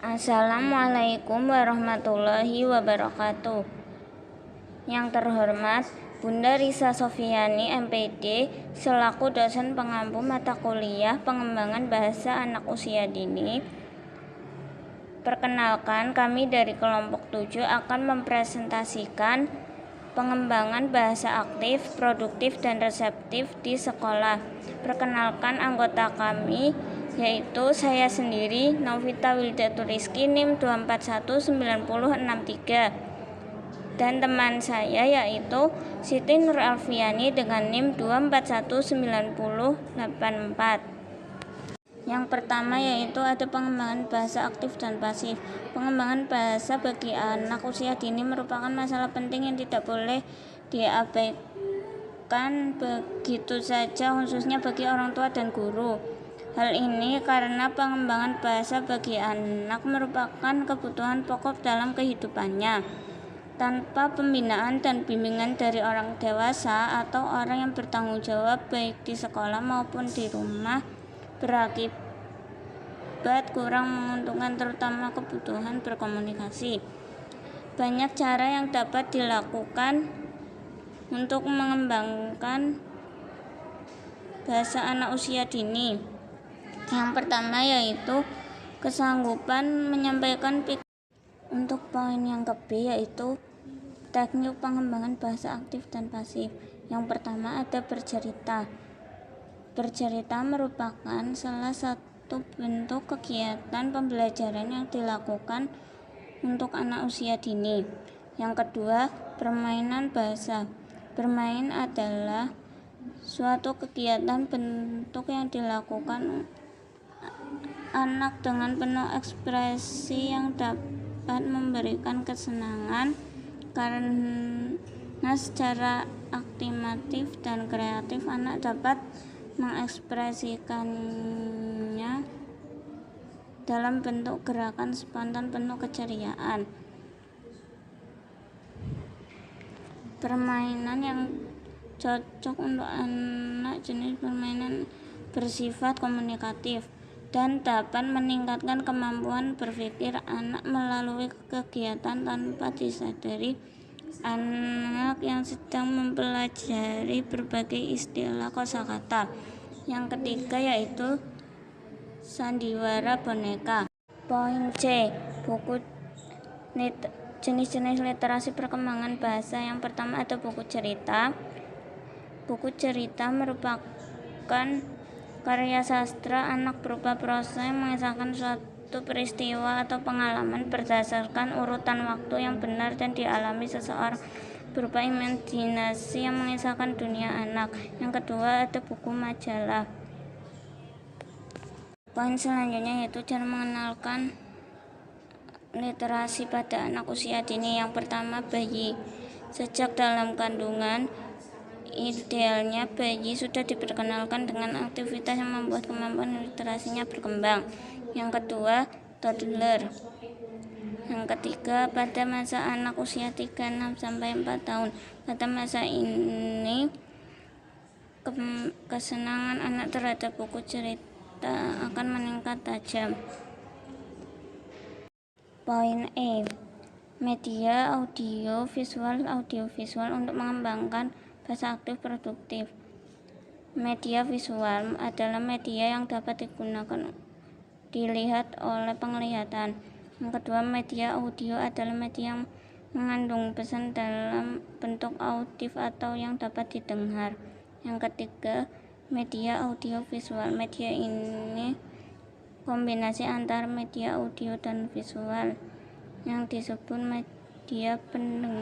Assalamualaikum warahmatullahi wabarakatuh. Yang terhormat Bunda Risa Sofiani MPD selaku dosen pengampu mata kuliah Pengembangan Bahasa Anak Usia Dini. Perkenalkan, kami dari kelompok 7 akan mempresentasikan pengembangan bahasa aktif, produktif, dan reseptif di sekolah. Perkenalkan anggota kami, yaitu saya sendiri, Novita Wildaturiski, NIM 2419063, dan teman saya yaitu Siti Nur Alfiani dengan NIM 2419084. Yang pertama yaitu ada pengembangan bahasa aktif dan pasif. Pengembangan bahasa bagi anak usia dini merupakan masalah penting yang tidak boleh diabaikan begitu saja, khususnya bagi orang tua dan guru. Hal ini karena pengembangan bahasa bagi anak merupakan kebutuhan pokok dalam kehidupannya. Tanpa pembinaan dan bimbingan dari orang dewasa atau orang yang bertanggung jawab baik di sekolah maupun di rumah, berakibat kurang menguntungkan, terutama kebutuhan berkomunikasi. Banyak cara yang dapat dilakukan untuk mengembangkan bahasa anak usia dini. Yang pertama yaitu kesanggupan menyampaikan pikiran. Untuk poin yang ke-B yaitu teknik pengembangan bahasa aktif dan pasif. Yang pertama ada bercerita. Bercerita merupakan salah satu bentuk kegiatan pembelajaran yang dilakukan untuk anak usia dini. Yang kedua, permainan bahasa. Bermain adalah suatu kegiatan bentuk yang dilakukan anak dengan penuh ekspresi yang dapat memberikan kesenangan karena secara aktivatif dan kreatif anak dapat mengekspresikannya dalam bentuk gerakan spontan penuh keceriaan. Permainan yang cocok untuk anak jenis permainan bersifat komunikatif dan dapat meningkatkan kemampuan berpikir anak melalui kegiatan tanpa disadari. Anak yang sedang mempelajari berbagai istilah kosakata. Yang ketiga yaitu sandiwara boneka. Poin C, buku jenis-jenis literasi perkembangan bahasa. Yang pertama ada buku cerita. Buku cerita merupakan karya sastra anak berupa prosa yang mengisahkan suatu peristiwa atau pengalaman berdasarkan urutan waktu yang benar dan dialami seseorang, berupa imajinasi yang mengisahkan dunia anak. Yang kedua ada buku majalah. Poin selanjutnya yaitu cara mengenalkan literasi pada anak usia dini. Yang pertama, bayi. Sejak dalam kandungan, idealnya bayi sudah diperkenalkan dengan aktivitas yang membuat kemampuan literasinya berkembang. Yang kedua, toddler. Yang ketiga, pada masa anak usia 3-6-4 tahun. Pada masa ini, kesenangan anak terhadap buku cerita akan meningkat tajam. Poin E, media audiovisual untuk mengembangkan bahasa aktif produktif. Media visual adalah media yang dapat dilihat oleh penglihatan. Yang kedua, media audio adalah media yang mengandung pesan dalam bentuk audio atau yang dapat didengar. Yang ketiga, media audio visual. Media ini kombinasi antara media audio dan visual yang disebut media pendengar.